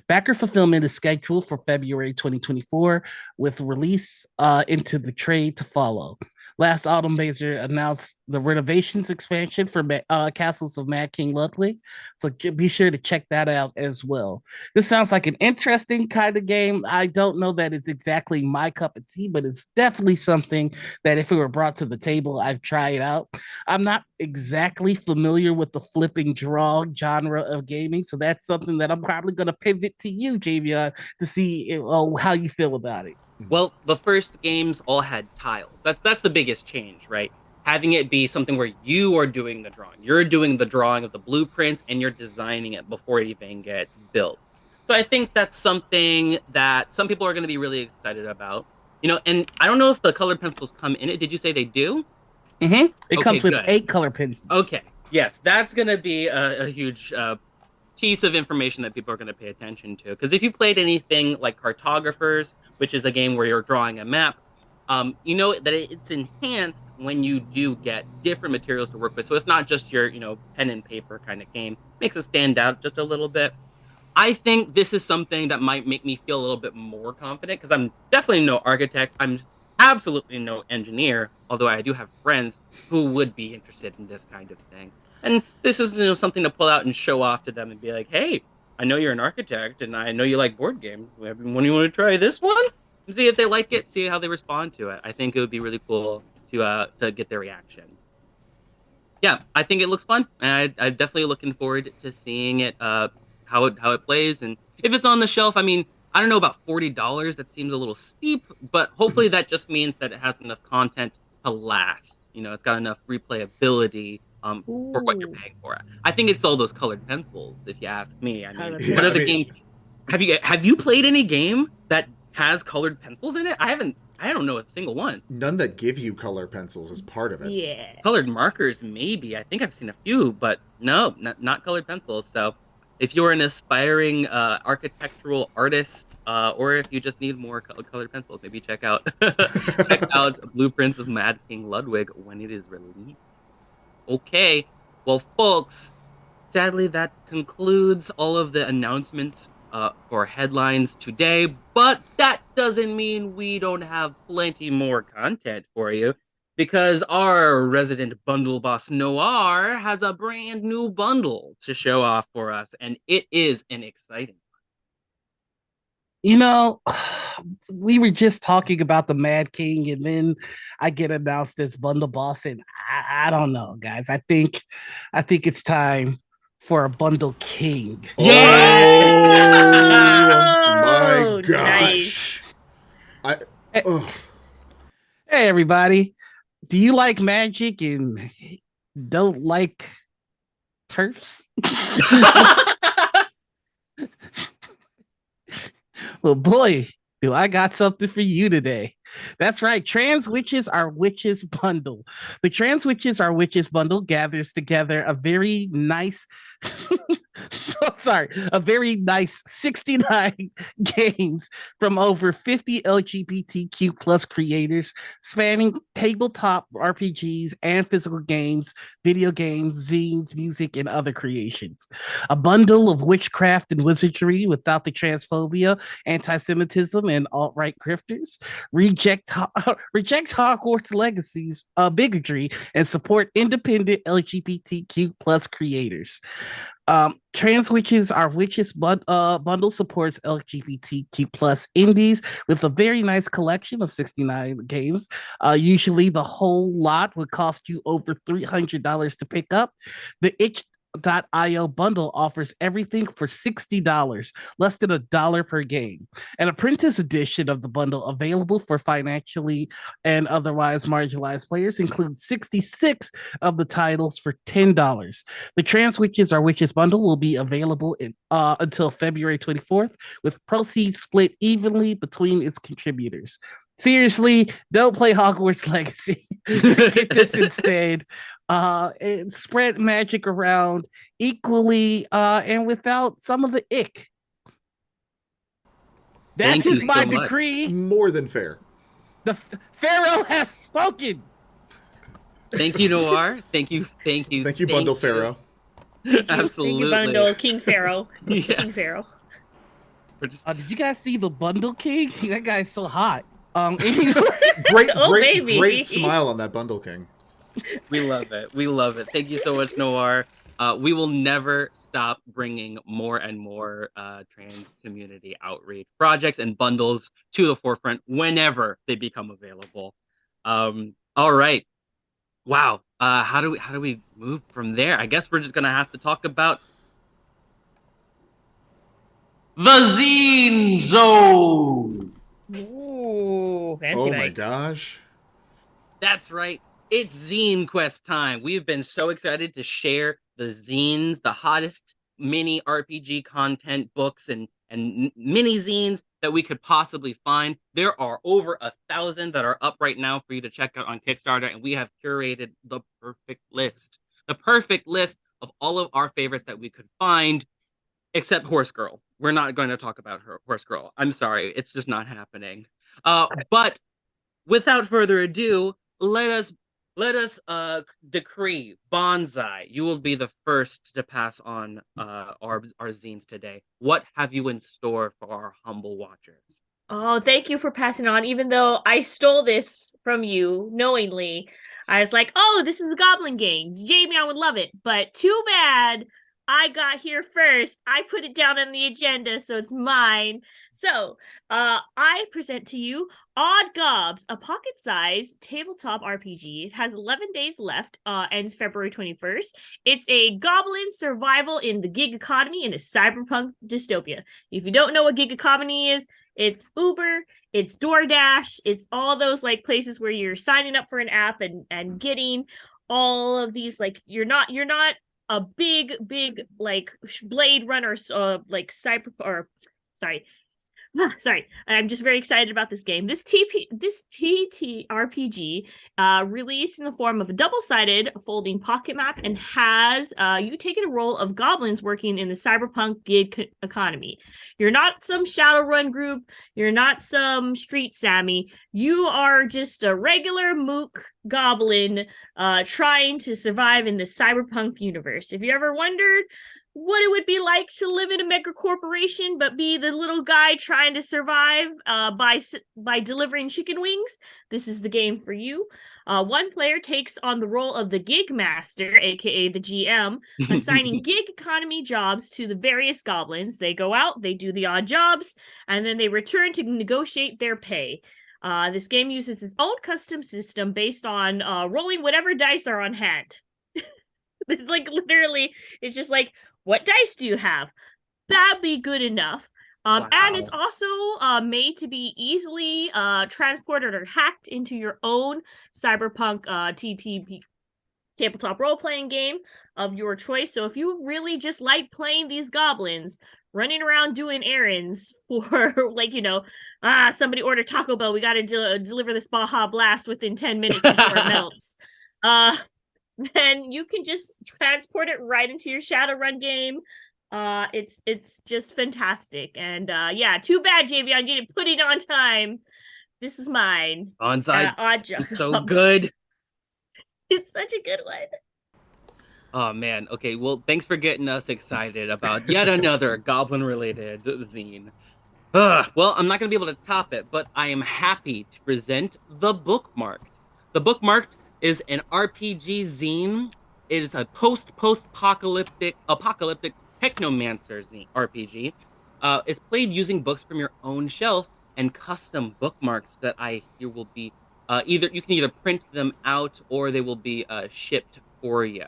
Backer fulfillment is scheduled for February 2024, with release into the trade to follow. Last autumn, Baser announced the renovations expansion for Castles of Mad King Ludwig, so be sure to check that out as well. This sounds like an interesting kind of game. I don't know that it's exactly my cup of tea, but it's definitely something that if it were brought to the table, I'd try it out. I'm not exactly familiar with the flipping draw genre of gaming, so that's something that I'm probably going to pivot to you, Javion, to see how you feel about it. Well, the first games all had tiles. That's the biggest change, right? Having it be something where you are doing the drawing. You're doing the drawing of the blueprints and you're designing it before it even gets built. So I think that's something that some people are going to be really excited about. And I don't know if the colored pencils come in it. Did you say they do? It Okay, comes with good. 8 color pencils. Okay. Yes, that's going to be a huge piece of information that people are going to pay attention to. Because if you played anything like Cartographers, which is a game where you're drawing a map, you know that it's enhanced when you do get different materials to work with. So it's not just your, pen and paper kind of game. Makes it stand out just a little bit. I think this is something that might make me feel a little bit more confident because I'm definitely no architect. I'm absolutely no engineer, although I do have friends who would be interested in this kind of thing. And this is something to pull out and show off to them and be like, hey, I know you're an architect and I know you like board games. When you want to try this one? And see if they like it, see how they respond to it. I think it would be really cool to get their reaction. yeah, I think it looks fun, and I'm definitely looking forward to seeing it, how it plays, and if it's on the shelf. I mean, I don't know about $40. That seems a little steep, but hopefully that just means that it has enough content to last. It's got enough replayability for what you're Ooh, paying for. I think it's all those colored pencils, if you ask me. I mean, colored what Yeah, I other mean, game pencils. have you played any game that has colored pencils in it? I haven't. I don't know a single one. none that give you color pencils as part of it. Yeah. Colored markers, maybe. I think I've seen a few, but no, not colored pencils. So, if you're an aspiring architectural artist, or if you just need more colored pencils, maybe check out check out Blueprints of Mad King Ludwig when it is released. Okay, well, folks, sadly that concludes all of the announcements for headlines today, but that doesn't mean we don't have plenty more content for you because our resident bundle boss Noir has a brand new bundle to show off for us, and it is an exciting. You know, we were just talking about the Mad King, and then I get announced as Bundle Boss, and I don't know, guys. I think it's time for a Bundle King. Yes! Oh my Oh, gosh. nice. I Hey, ugh. hey, everybody, do you like magic and don't like turfs? Well, boy, do I got something for you today. That's right. Trans Witches Are Witches bundle. The Trans Witches Are Witches bundle gathers together a very nice, a very nice 69 games from over 50 LGBTQ plus creators spanning tabletop RPGs and physical games, video games, zines, music, and other creations. A bundle of witchcraft and wizardry without the transphobia, anti-Semitism, and alt-right grifters. Reject Hogwarts legacies, bigotry, and support independent LGBTQ plus creators. Trans Witches Are Witches bundle supports LGBTQ plus indies with a very nice collection of 69 games. Usually the whole lot would cost you over $300 to pick up. The itch.io bundle offers everything for $60, less than $1 per game. An apprentice edition of the bundle available for financially and otherwise marginalized players includes 66 of the titles for $10. The Trans Witches Are Witches bundle will be available until February 24th, with proceeds split evenly between its contributors. Seriously, don't play Hogwarts Legacy. Get this instead. And spread magic around equally and without some of the ick. That Thank you is my so much. decree. More than fair. The Pharaoh has spoken. Thank you, Noir. Thank you, thank you, Thank you, thank Bundle you. Pharaoh. Thank you, Absolutely. Bundle. King Pharaoh. Yeah. King Pharaoh. We're just Did you guys see the Bundle King? That guy's so hot. Anyway, Great, Oh, great, baby. great smile on that Bundle King. We love it. We love it. Thank you so much, Noir. We will never stop bringing more and more trans community outreach projects and bundles to the forefront whenever they become available. All right. Wow. How do we move from there? I guess we're just gonna have to talk about the Zine Zone. Ooh, fancy Oh my night. gosh. That's right. It's Zine Quest time. We've been so excited to share the zines, the hottest mini RPG content books and mini zines that we could possibly find. There are over 1,000 that are up right now for you to check out on Kickstarter, and we have curated the perfect list. The perfect list of all of our favorites that we could find, except Horse Girl. We're not going to talk about her Horse Girl. I'm sorry, it's just not happening. But without further ado, let us decree Bonsai. You will be the first to pass on our zines today. What have you in store for our humble watchers? Oh, thank you for passing on. Even though I stole this from you knowingly, I was like, "Oh, this is Goblin Games, Jamie. I would love it." But too bad, I got here first. I put it down on the agenda, so it's mine. So, I present to you Odd Gobs, a pocket-sized tabletop RPG. It has 11 days left, ends February 21st. It's a goblin survival in the gig economy in a cyberpunk dystopia. If you don't know what gig economy is, it's Uber, it's DoorDash, it's all those like places where you're signing up for an app and getting all of these like you're not a big like Blade Runner like cyber or sorry sorry, I'm just very excited about this game. This TTRPG released in the form of a double-sided folding pocket map and has you taking a role of goblins working in the cyberpunk gig economy. You're not some Shadowrun group. You're not some Street Sammy. You are just a regular mook goblin trying to survive in the cyberpunk universe. If you ever wondered what it would be like to live in a mega corporation but be the little guy trying to survive by delivering chicken wings, this is the game for you. One player takes on the role of the gig master, aka the GM, assigning gig economy jobs to the various goblins. They go out, they do the odd jobs, and then they return to negotiate their pay. This game uses its own custom system based on rolling whatever dice are on hand. It's like literally, it's just like, what dice do you have? That'd be good enough. Wow. And it's also made to be easily transported or hacked into your own cyberpunk TTP tabletop role-playing game of your choice. So if you really just like playing these goblins, running around doing errands for like, somebody ordered Taco Bell, we got to deliver this Baja Blast within 10 minutes before it melts. Then you can just transport it right into your Shadowrun game. It's just fantastic. And yeah, too bad, JV, I didn't put it on time. This is mine. Onside Odd Jobs. so good. It's such a good one. Oh man. Okay. Well, thanks for getting us excited about yet another goblin-related zine. Well, I'm not going to be able to top it, but I am happy to present The Bookmarked. The Bookmarked is an RPG zine. It is a post-apocalyptic technomancer zine RPG. It's played using books from your own shelf and custom bookmarks that I hear will be either you can either print them out or they will be shipped for you.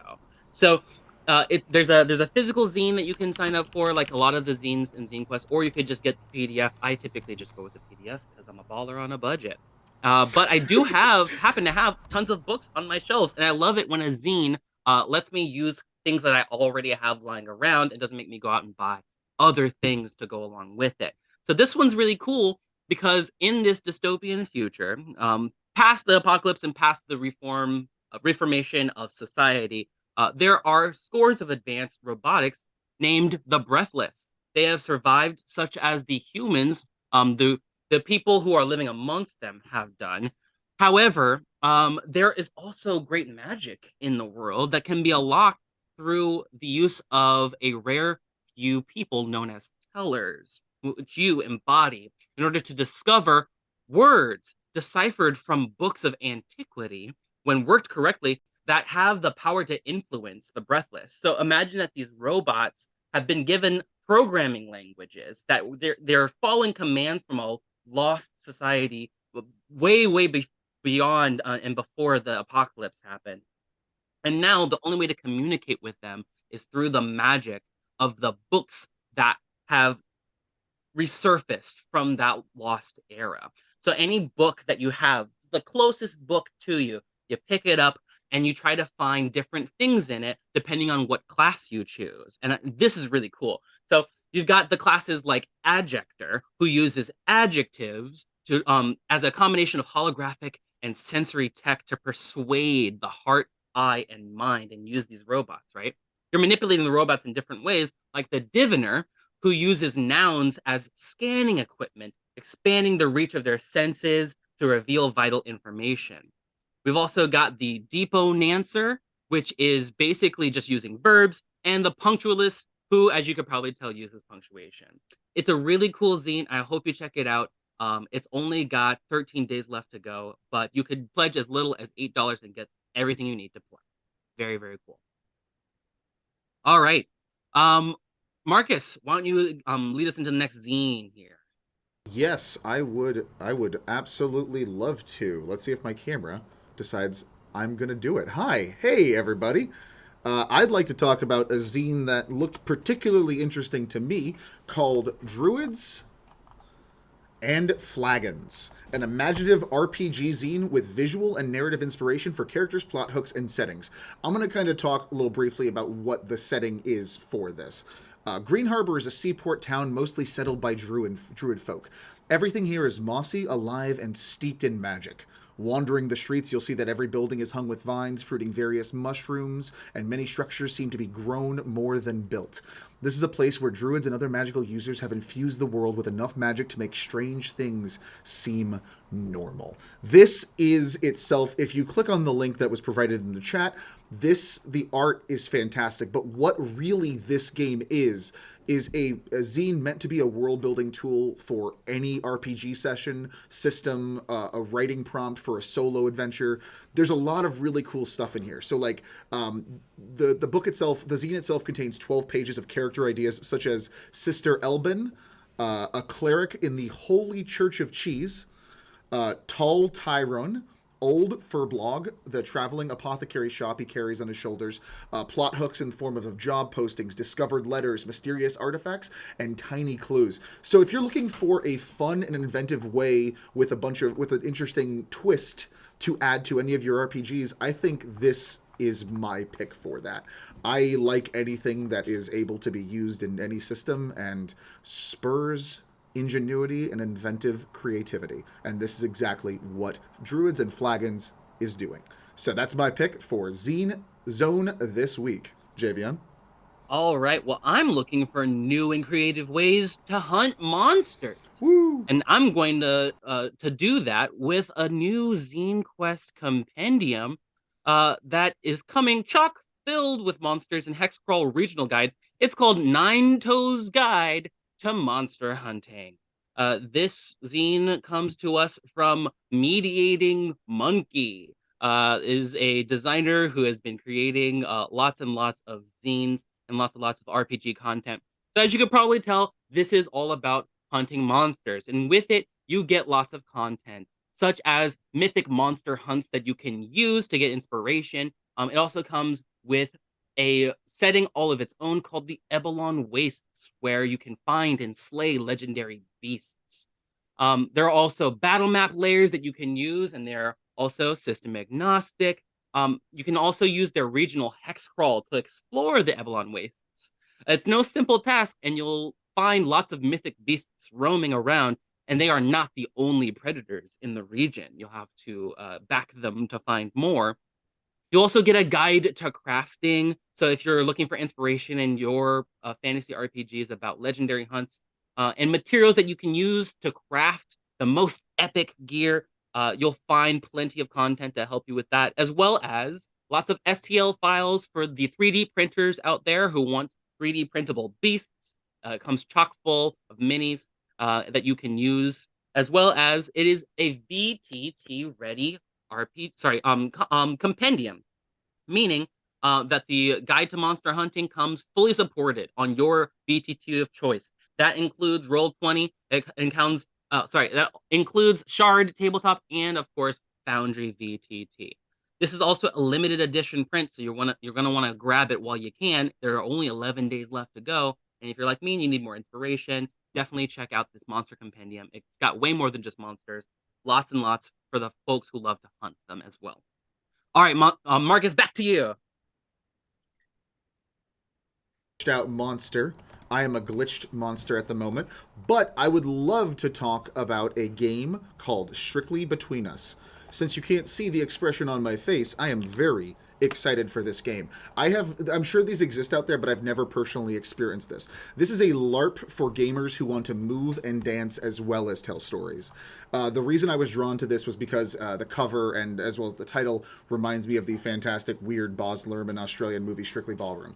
So there's a physical zine that you can sign up for, like a lot of the zines in Zine Quest, or you could just get the PDF. I typically just go with the PDF because I'm a baller on a budget. But I do happen to have tons of books on my shelves, and I love it when a zine lets me use things that I already have lying around and doesn't make me go out and buy other things to go along with it. So this one's really cool because in this dystopian future, past the apocalypse and past the reformation of society, there are scores of advanced robotics named the Breathless. They have survived, such as the humans, the people who are living amongst them have done. However, there is also great magic in the world that can be unlocked through the use of a rare few people known as tellers, which you embody in order to discover words deciphered from books of antiquity, when worked correctly, that have the power to influence the Breathless. So imagine that these robots have been given programming languages, that they're following commands from a lost society way beyond and before the apocalypse happened. And now the only way to communicate with them is through the magic of the books that have resurfaced from that lost era. So any book that you have, the closest book to you, you pick it up and you try to find different things in it depending on what class you choose. And this is really cool. So you've got the classes like Adjector, who uses adjectives to as a combination of holographic and sensory tech to persuade the heart, eye, and mind and use these robots, right? You're manipulating the robots in different ways, like the Diviner, who uses nouns as scanning equipment, expanding the reach of their senses to reveal vital information. We've also got the Deponancer, which is basically just using verbs, and the Punctualist, who, as you could probably tell, uses punctuation. It's a really cool zine. I hope you check it out. It's only got 13 days left to go, but you could pledge as little as $8 and get everything you need to play. Very, very cool. All right. Um, Marcus, why don't you lead us into the next zine here? Yes, I would absolutely love to. Let's see if my camera decides I'm going to do it. Hi. Hey everybody. I'd like to talk about a zine that looked particularly interesting to me called Druids and Flagons, an imaginative RPG zine with visual and narrative inspiration for characters, plot hooks, and settings. I'm going to kind of talk a little briefly about what the setting is for this. Green Harbor is a seaport town mostly settled by druid folk. Everything here is mossy, alive, and steeped in magic. Wandering the streets, you'll see that every building is hung with vines, fruiting various mushrooms, and many structures seem to be grown more than built. This is a place where druids and other magical users have infused the world with enough magic to make strange things seem normal. This is itself, if you click on the link that was provided in the chat, the art is fantastic, but what really this game is a zine meant to be a world building tool for any RPG session, system, a writing prompt for a solo adventure. There's a lot of really cool stuff in here. So like the book itself, the zine itself contains 12 pages of character ideas such as Sister Elbin, a cleric in the Holy Church of Cheese, Tall Tyrone, Old Furblog, the traveling apothecary shop he carries on his shoulders, plot hooks in the form of job postings, discovered letters, mysterious artifacts, and tiny clues. So if you're looking for a fun and inventive way with an interesting twist to add to any of your RPGs, I think this is my pick for that. I like anything that is able to be used in any system and spurs ingenuity and inventive creativity. And this is exactly what Druids and Flagons is doing. So that's my pick for Zine Zone this week. Javion? All right. Well, I'm looking for new and creative ways to hunt monsters. Woo! And I'm going to do that with a new Zine Quest compendium that is coming chock filled with monsters and hexcrawl regional guides. It's called Nine Toes Guide to Monster Hunting. This zine comes to us from Mediating Monkey. Is a designer who has been creating lots and lots of zines and lots of RPG content. So as you could probably tell, this is all about hunting monsters. And with it, you get lots of content, such as mythic monster hunts that you can use to get inspiration. It also comes with a setting all of its own called the Ebelon Wastes, where you can find and slay legendary beasts. There are also battle map layers that you can use, and they're also system agnostic. You can also use their regional hex crawl to explore the Ebelon Wastes. It's no simple task, and you'll find lots of mythic beasts roaming around, and they are not the only predators in the region. You'll have to back them to find more. You also get a guide to crafting. So if you're looking for inspiration in your fantasy RPGs about legendary hunts and materials that you can use to craft the most epic gear, you'll find plenty of content to help you with that, as well as lots of STL files for the 3D printers out there who want 3D printable beasts. It comes chock full of minis that you can use, as well as it is a VTT ready compendium, meaning that the guide to monster hunting comes fully supported on your VTT of choice. That includes Roll20. That includes Shard, Tabletop, and of course Foundry VTT. This is also a limited edition print, so you're gonna want to grab it while you can. There are only 11 days left to go, and if you're like me and you need more inspiration, definitely check out this monster compendium. It's got way more than just monsters, lots and lots for the folks who love to hunt them as well. All right, Marcus, back to you. Out monster. I am a glitched monster at the moment, but I would love to talk about a game called Strictly Between Us. Since you can't see the expression on my face, I am very excited for this game. I'm sure these exist out there, but I've never personally experienced this. This is a LARP for gamers who want to move and dance as well as tell stories. The reason I was drawn to this was because the cover and as well as the title reminds me of the fantastic weird Boz Lerman Australian movie Strictly Ballroom.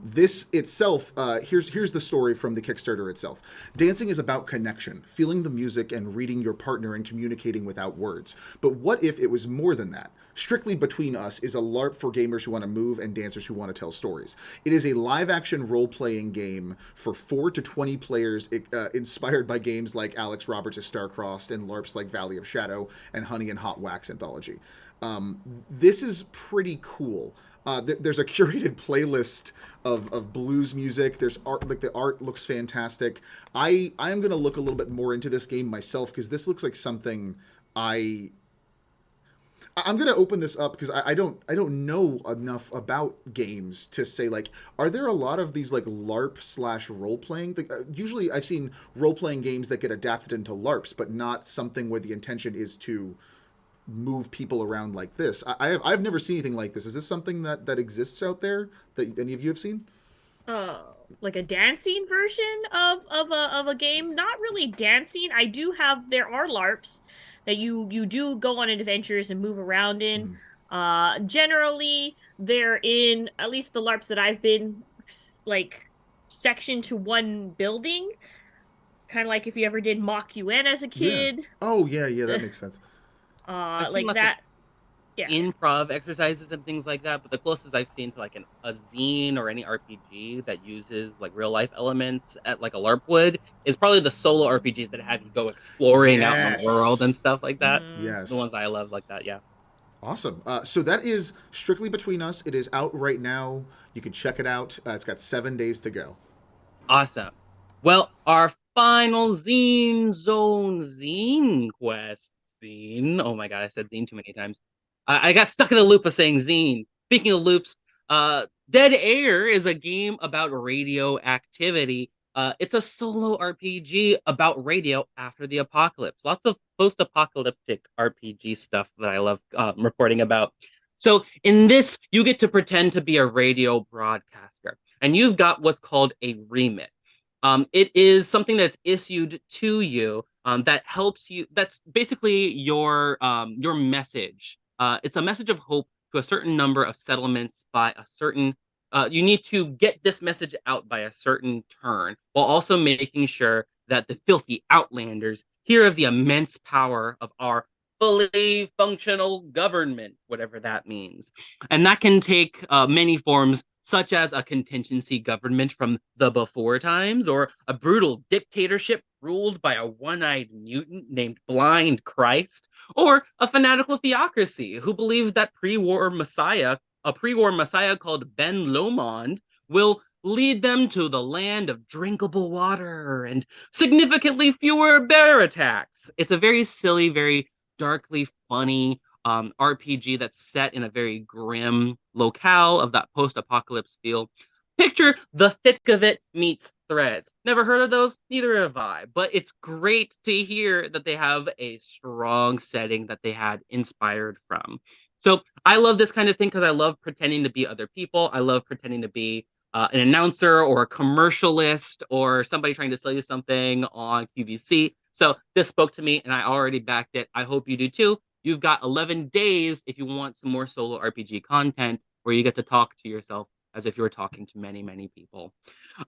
This itself, here's the story from the Kickstarter itself. Dancing is about connection, feeling the music and reading your partner and communicating without words. But what if it was more than that? Strictly Between Us is a LARP for gamers who want to move and dancers who want to tell stories. It is a live-action role-playing game for 4 to 20 players, inspired by games like Alex Roberts' Starcrossed and LARPs like Valley of Shadow and Honey and Hot Wax Anthology. This is pretty cool. There's a curated playlist of blues music. There's art, like the art looks fantastic. I am gonna look a little bit more into this game myself because this looks like something I'm gonna open this up because I don't know enough about games to say, like, are there a lot of these like LARP slash role playing? Like, usually I've seen role playing games that get adapted into LARPs, but not something where the intention is to move people around like this. I've never seen anything like this. Is this something that exists out there that any of you have seen? Like a dancing version of a game? Not really dancing. There are LARPs that you do go on adventures and move around in. Mm. Generally they're in, at least the LARPs that I've been, like sectioned to one building. Kind of like if you ever did Mock UN as a Yeah. kid. Oh yeah, that makes sense. I've seen Like lots of that. Yeah. improv exercises and things like that, but the closest I've seen to like a zine or any RPG that uses like real life elements at like a LARP would is probably the solo RPGs that have you go exploring out in the world Yes. and stuff like that. Mhm. The Yes. ones I love like that, yeah. Awesome. So that is Strictly Between Us. It is out right now. You can check it out. It's got 7 days to go. Awesome. Well, our final zine quest zine. Oh my god, I said zine too many times. I got stuck in a loop of saying zine. Speaking of loops, Dead Air is a game about radioactivity. It's a solo RPG about radio after the apocalypse. Lots of post-apocalyptic RPG stuff that I love reporting about. So in this, you get to pretend to be a radio broadcaster, and you've got what's called a remit. It is something that's issued to you that helps you. That's basically your message. It's a message of hope to a certain number of settlements by a certain. You need to get this message out by a certain turn, while also making sure that the filthy outlanders hear of the immense power of our fully functional government, whatever that means. And that can take many forms, such as a contingency government from the before times, or a brutal dictatorship ruled by a one-eyed mutant named Blind Christ, or a fanatical theocracy who believed that a pre-war messiah called Ben Lomond, will lead them to the land of drinkable water and significantly fewer bear attacks. It's a very silly, very darkly funny RPG that's set in a very grim locale of that post-apocalypse feel. Picture The Thick of It meets Threads. Never heard of those? Neither have I. But it's great to hear that they have a strong setting that they had inspired from. So I love this kind of thing because I love pretending to be other people. I love pretending to be an announcer or a commercialist or somebody trying to sell you something on QVC. So this spoke to me and I already backed it. I hope you do too. You've got 11 days if you want some more solo RPG content where you get to talk to yourself as if you were talking to many, many people.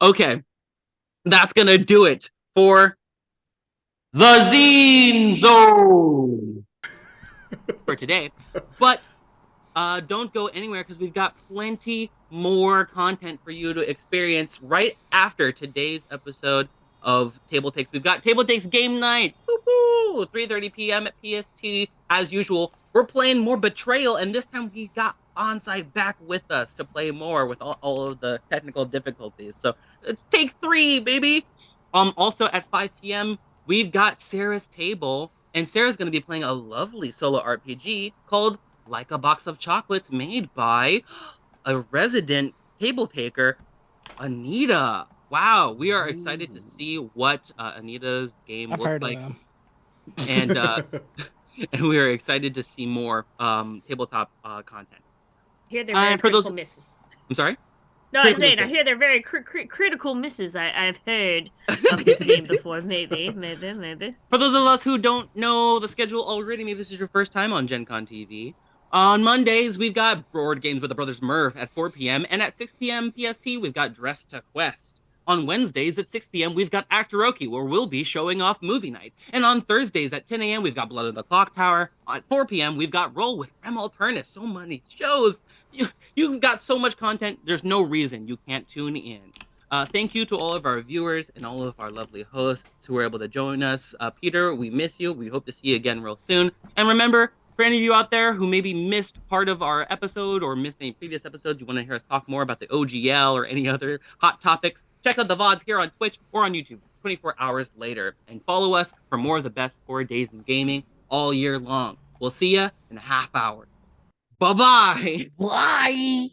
Okay, that's going to do it for the Zine Zone for today. But don't go anywhere because we've got plenty more content for you to experience right after today's episode of TableTakes. We've got TableTakes Game Night, 3:30 p.m. at PST. As usual, we're playing more Betrayal, and this time we got Onside back with us to play more with all of the technical difficulties. So it's take 3, baby. Also at 5 p.m., we've got Sarah's Table, and Sarah's going to be playing a lovely solo RPG called Like a Box of Chocolates, made by a resident table taker, Anita. Wow, we are excited to see what Anita's game I've looks heard like, of them. and and we are excited to see more tabletop content. Here they're very And for those, critical misses. I'm sorry. No, I was Critical saying, I misses. hear they're very critical misses. I've heard of this game before. Maybe. For those of us who don't know the schedule already, maybe this is your first time on Gen Con TV. On Mondays, we've got Board Games with the Brothers Murph at 4 p.m. And at 6 p.m. PST, we've got Dress to Quest. On Wednesdays at 6 p.m., we've got Actoroki, where we'll be showing off movie night. And on Thursdays at 10 a.m., we've got Blood of the Clock Tower. At 4 p.m., we've got Roll with Rem Alternus. So many shows. You've got so much content. There's no reason you can't tune in. Thank you to all of our viewers and all of our lovely hosts who were able to join us. Peter, we miss you. We hope to see you again real soon. And remember, for any of you out there who maybe missed part of our episode or missed any previous episodes, you want to hear us talk more about the OGL or any other hot topics, check out the VODs here on Twitch or on YouTube 24 hours later. And follow us for more of the best 4 days in gaming all year long. We'll see you in a half hour. Bye-bye. Bye.